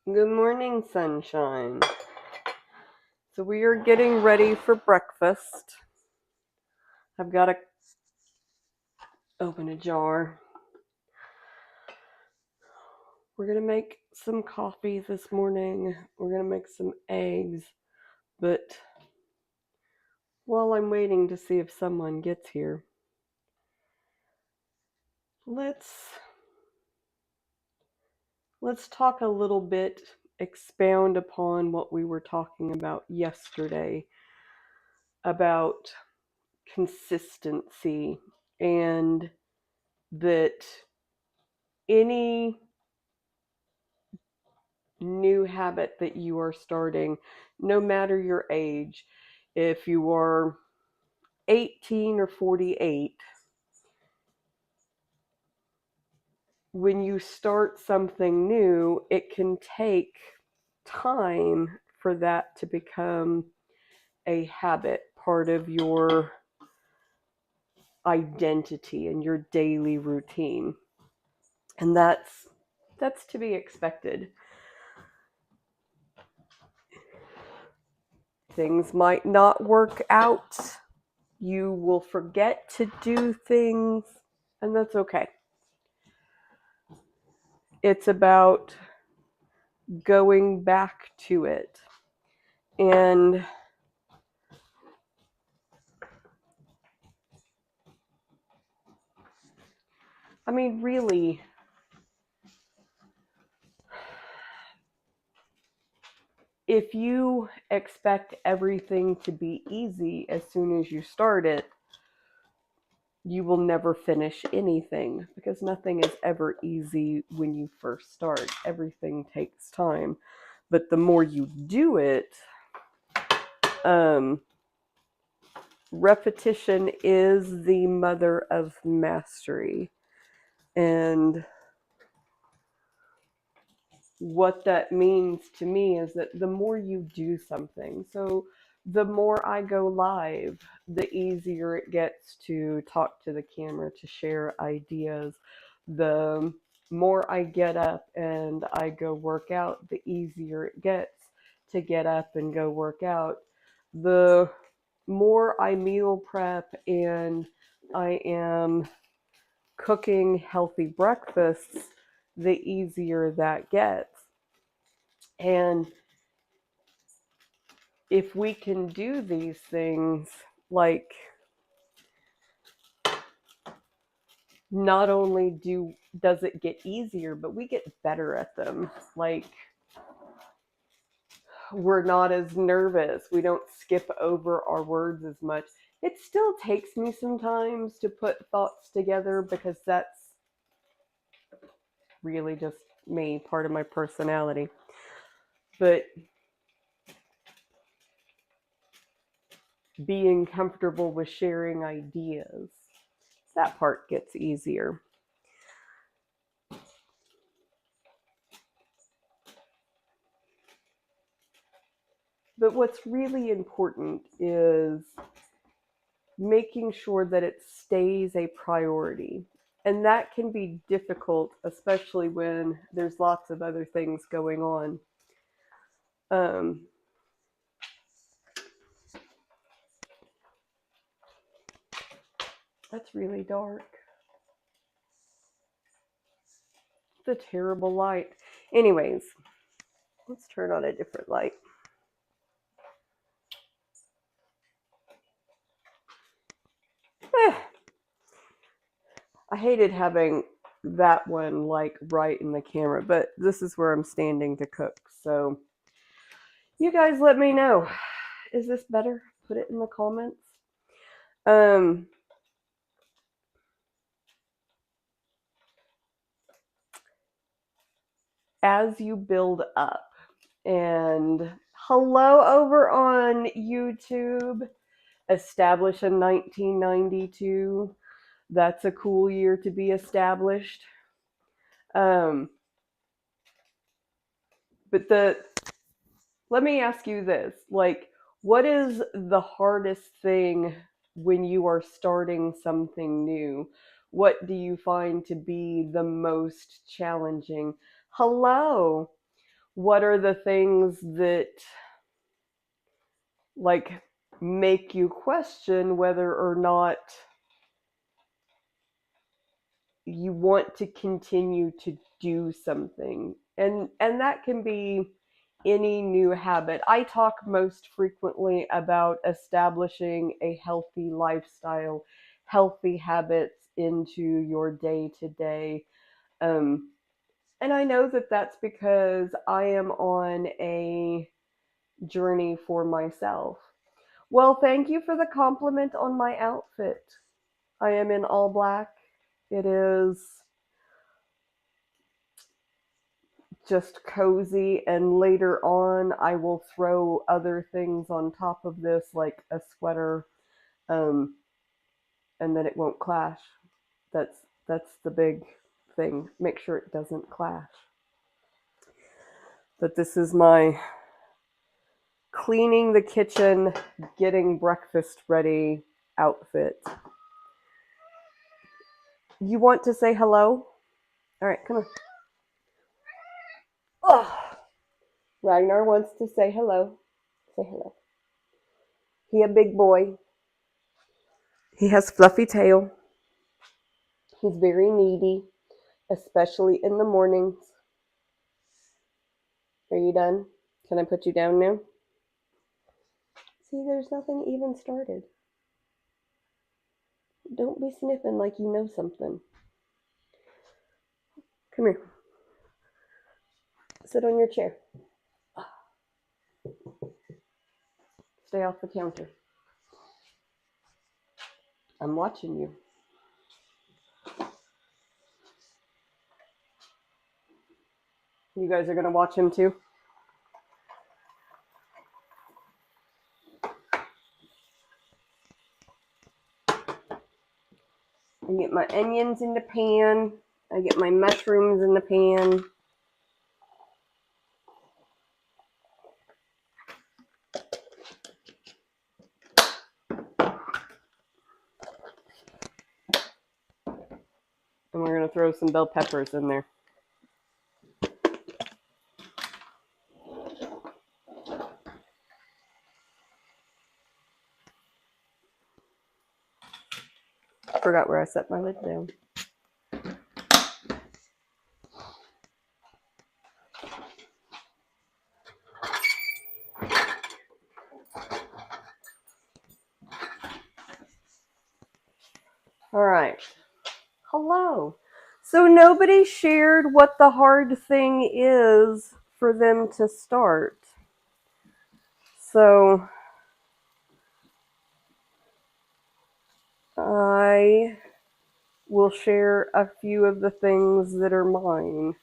Good morning, sunshine. So we are getting ready for breakfast. I've got to open a jar. We're going to make some coffee this morning. We're going to make some eggs. But while I'm waiting to see if someone gets here, let's talk a little bit, expound upon what we were talking about yesterday about consistency, and that any new habit that you are starting, no matter your age, if you are 18 or 48, when you start something new, it can take time for that to become a habit, part of your identity and your daily routine. And that's to be expected. Things might not work out. You will forget to do things, and that's okay. It's about going back to it. And I mean, really, if you expect everything to be easy as soon as you start it, you will never finish anything, because nothing is ever easy when you first start. Everything takes time. But the more you do it, repetition is the mother of mastery. And what that means to me is that the more you do something, so the more I go live, the easier it gets to talk to the camera, to share ideas. The more I get up and I go work out, the easier it gets to get up and go work out. The more I meal prep and I am cooking healthy breakfasts, the easier that gets. And if we can do these things, like, not only does it get easier, but we get better at them. Like, we're not as nervous. We don't skip over our words as much. It still takes me sometimes to put thoughts together, because that's really just me, part of my personality. But being comfortable with sharing ideas, that part gets easier. But what's really important is making sure that it stays a priority. And that can be difficult, especially when there's lots of other things going on. Um, that's really dark. It's a terrible light. Anyways, let's turn on a different light. I hated having that one like right in the camera, but this is where I'm standing to cook. So you guys let me know. Is this better? Put it in the comments. Um, as you build up, and hello over on YouTube, established in 1992. That's a cool year to be established. Um, but let me ask you this, like, what is the hardest thing when you are starting something new? What do you find to be the most challenging? Hello. What are the things that like make you question whether or not you want to continue to do something? And that can be any new habit. I talk most frequently about establishing a healthy lifestyle, healthy habits into your day to day. And I know that that's because I am on a journey for myself. Well, thank you for the compliment on my outfit. I am in all black. It is just cozy, and later on I will throw other things on top of this, like a sweater, um, and then it won't clash. That's the big thing. Make sure it doesn't clash. But this is my cleaning the kitchen, getting breakfast ready outfit. You want to say hello? All right, come on. Oh, Ragnar wants to say hello. Say hello. He a big boy. He has fluffy tail. He's very needy, especially in the mornings. Are you done? Can I put you down now? See, there's nothing even started. Don't be sniffing like you know something. Come here. Sit on your chair. Stay off the counter. I'm watching you. You guys are going to watch him too? I get my onions in the pan. I get my mushrooms in the pan. And we're going to throw some bell peppers in there. I forgot where I set my lid down. All right. Hello. So nobody shared what the hard thing is for them to start. So I will share a few of the things that are mine.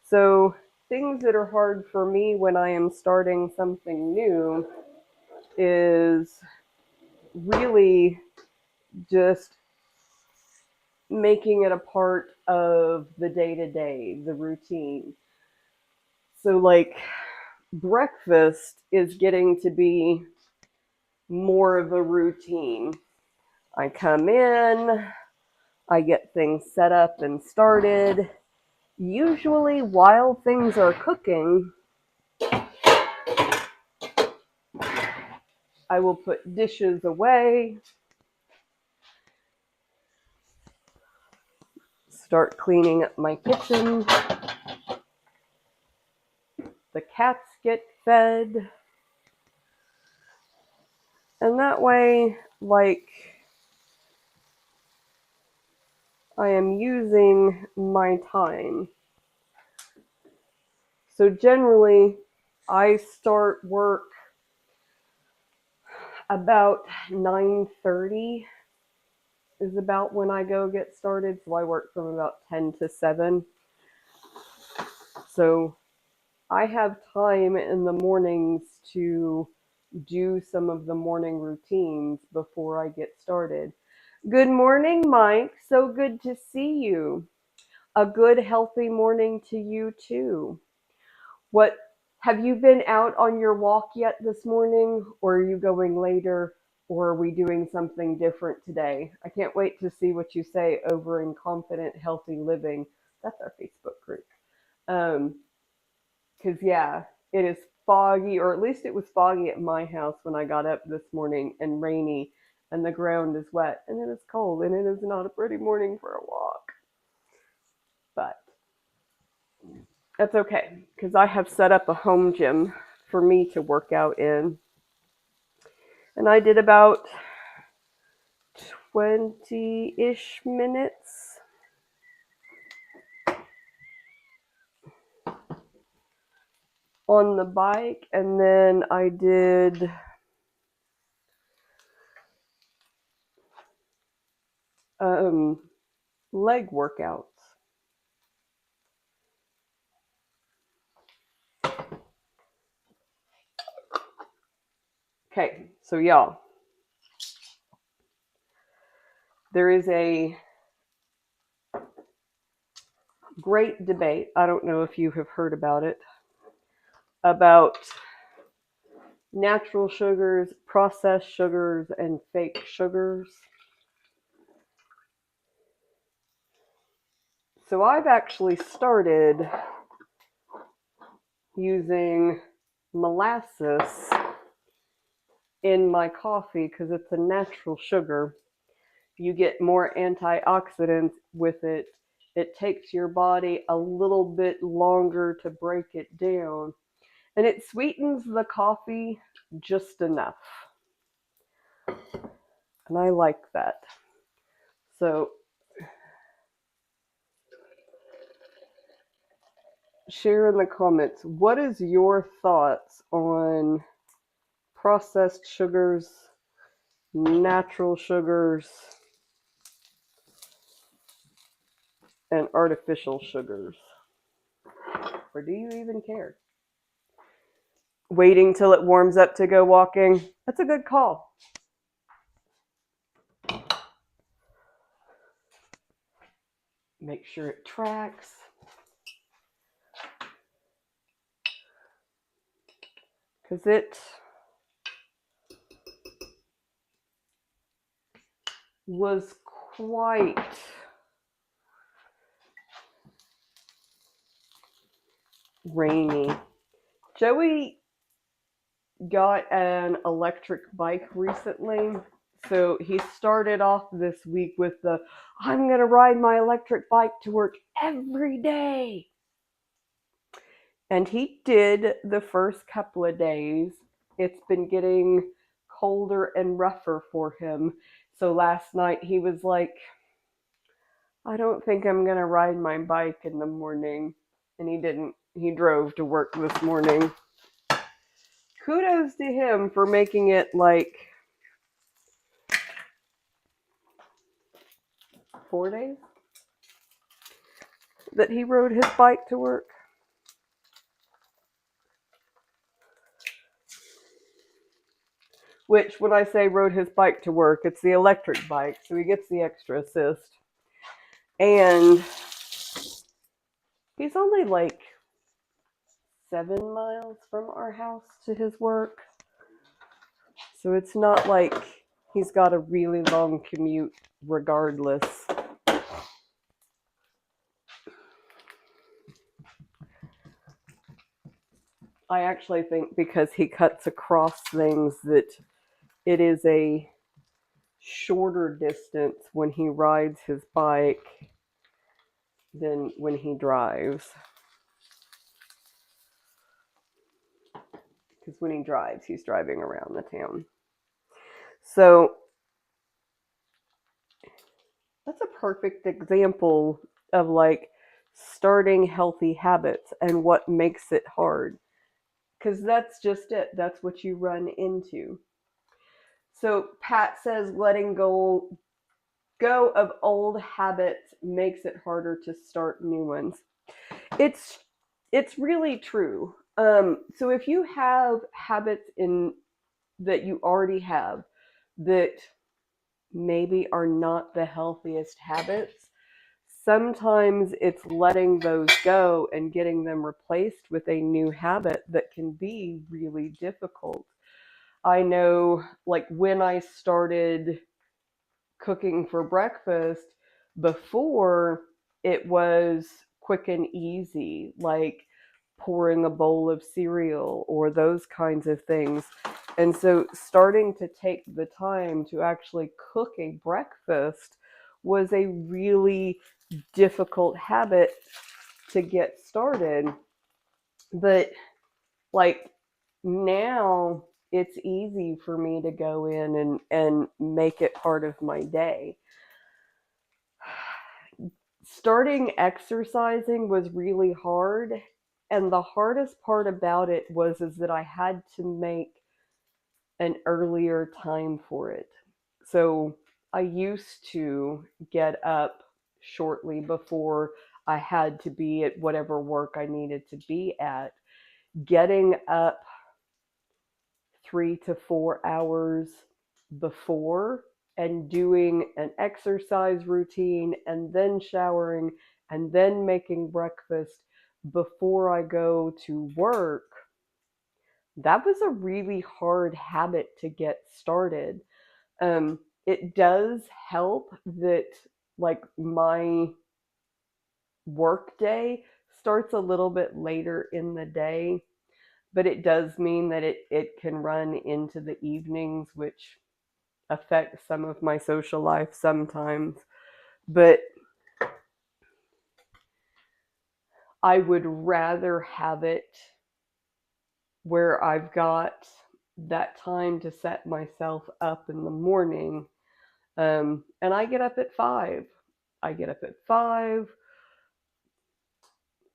So things that are hard for me when I am starting something new is really just making it a part of the day-to-day, the routine. So like breakfast is getting to be more of a routine. I come in, I get things set up and started. Usually while things are cooking, I will put dishes away, start cleaning up my kitchen. The cats get fed. And that way, like, I am using my time. So generally, I start work about 9:30 is about when I go get started. So I work from about 10 to 7. So I have time in the mornings to do some of the morning routines before I get started. Good morning, Mike. So good to see you. A good, healthy morning to you too. What have you been out on your walk yet this morning, or are you going later, or are we doing something different today? I can't wait to see what you say over in Confident Healthy Living. That's our Facebook group. Um, Because, yeah, it is foggy, or at least it was foggy at my house when I got up this morning, and rainy, and the ground is wet, and it is cold, and it is not a pretty morning for a walk. But that's okay, because I have set up a home gym for me to work out in. And I did about 20-ish minutes on the bike, and then I did leg workouts. Okay, so y'all, there is a great debate, I don't know if you have heard about it, about natural sugars, processed sugars, and fake sugars. So I've actually started using molasses in my coffee because it's a natural sugar. You get more antioxidants with it. It takes your body a little bit longer to break it down, and it sweetens the coffee just enough. And I like that. So share in the comments, what is your thoughts on processed sugars, natural sugars, and artificial sugars? Or do you even care? Waiting till it warms up to go walking? That's a good call. Make sure it tracks. Because it was quite rainy. Joey got an electric bike recently. So he started off this week with I'm going to ride my electric bike to work every day. And he did the first couple of days. It's been getting colder and rougher for him. So last night he was like, I don't think I'm going to ride my bike in the morning. And he didn't. He drove to work this morning. Kudos to him for making it like 4 days that he rode his bike to work. Which, when I say rode his bike to work, it's the electric bike, so he gets the extra assist. And he's only like 7 miles from our house to his work. So it's not like he's got a really long commute regardless. I actually think because he cuts across things that it is a shorter distance when he rides his bike than when he drives. Because when he drives, he's driving around the town. So that's a perfect example of like starting healthy habits and what makes it hard. Because that's just it. That's what you run into. So Pat says letting go of old habits makes it harder to start new ones. It's really true. So if you have habits that you already have that maybe are not the healthiest habits, sometimes it's letting those go and getting them replaced with a new habit that can be really difficult. I know, like, when I started cooking for breakfast, before it was quick and easy. Like, pouring a bowl of cereal or those kinds of things. And so starting to take the time to actually cook a breakfast was a really difficult habit to get started. But like now it's easy for me to go in and make it part of my day. Starting exercising was really hard, and the hardest part about it was is that I had to make an earlier time for it. So I used to get up shortly before I had to be at whatever work I needed to be at. Getting up 3 to 4 hours before and doing an exercise routine and then showering and then making breakfast before I go to work, that was a really hard habit to get started. It does help that like my work day starts a little bit later in the day, but it does mean that it can run into the evenings, which affects some of my social life sometimes. But I would rather have it where I've got that time to set myself up in the morning. And I get up at 5. I get up at 5.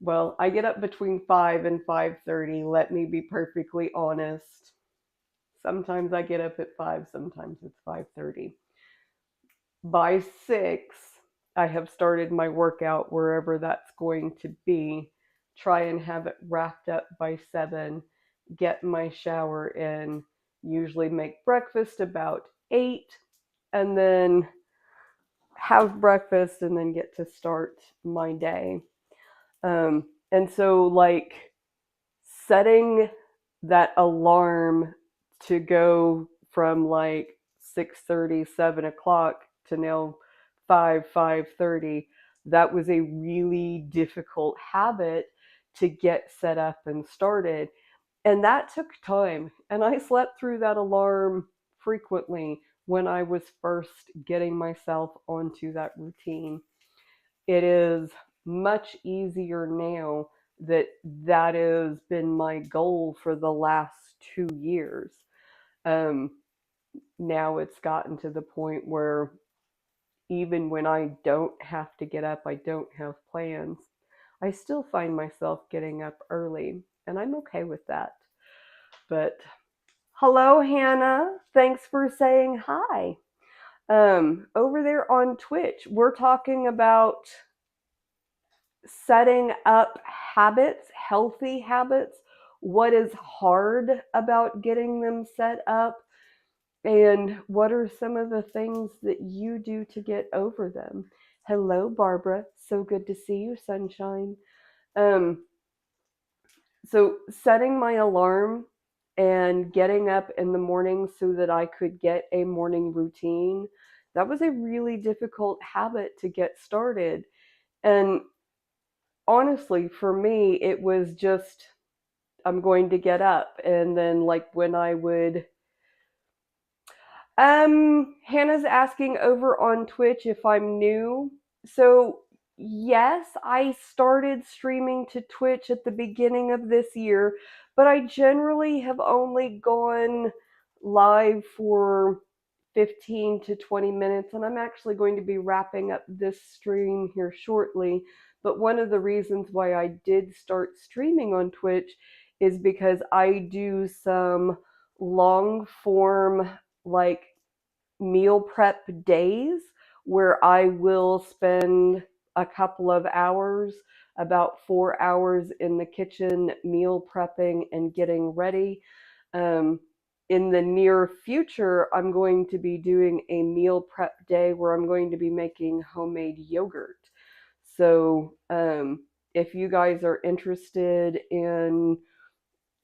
Well, I get up between 5 and 5:30. Let me be perfectly honest. Sometimes I get up at 5, sometimes it's 5:30. By 6, I have started my workout wherever that's going to be. Try and have it wrapped up by 7. Get my shower in. Usually make breakfast about 8, and then have breakfast and then get to start my day. And so, like, setting that alarm to go from like 6:30, 7 o'clock to now 5:30, that was a really difficult habit to get set up and started. And that took time. And I slept through that alarm frequently when I was first getting myself onto that routine. It is much easier now that that has been my goal for the last 2 years. Um, Now it's gotten to the point where even when I don't have to get up, I don't have plans, I still find myself getting up early, and I'm okay with that. But hello, Hannah. Thanks for saying hi. Over there on Twitch, we're talking about setting up habits, healthy habits, what is hard about getting them set up, and what are some of the things that you do to get over them. Hello, Barbara. So good to see you, sunshine. Um, so setting my alarm and getting up in the morning so that I could get a morning routine, that was a really difficult habit to get started. And honestly, for me, it was just, I'm going to get up. And then, like, when I would, Hannah's asking over on Twitch if I'm new. So, yes, I started streaming to Twitch at the beginning of this year, but I generally have only gone live for 15 to 20 minutes, and I'm actually going to be wrapping up this stream here shortly. But one of the reasons why I did start streaming on Twitch is because I do some long form, like, meal prep days where I will spend a couple of hours, about 4 hours in the kitchen, meal prepping and getting ready. Um, in the near future, I'm going to be doing a meal prep day where I'm going to be making homemade yogurt. So, if you guys are interested in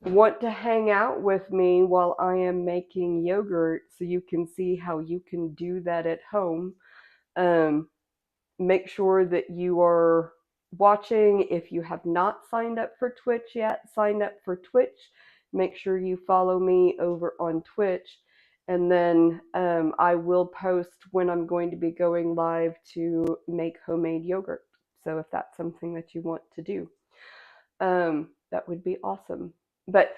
want to hang out with me while I am making yogurt so you can see how you can do that at home, make sure that you are watching. If you have not signed up for Twitch yet, sign up for Twitch. Make sure you follow me over on Twitch. And then I will post when I'm going to be going live to make homemade yogurt. So if that's something that you want to do, that would be awesome. But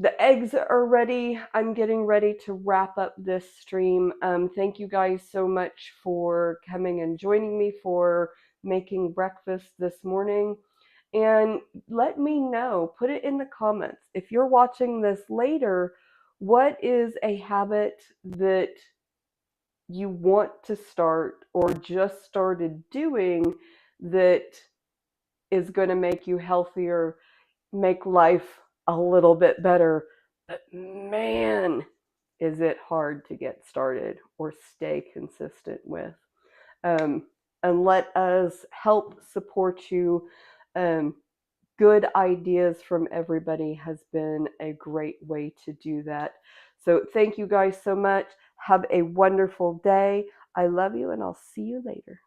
the eggs are ready. I'm getting ready to wrap up this stream. Thank you guys so much for coming and joining me for making breakfast this morning. And let me know, put it in the comments. If you're watching this later, what is a habit that you want to start or just started doing that is going to make you healthier, make life a little bit better? But man, is it hard to get started or stay consistent with. Um, and let us help support you. Good ideas from everybody has been a great way to do that. So thank you guys so much. Have a wonderful day. I love you, and I'll see you later.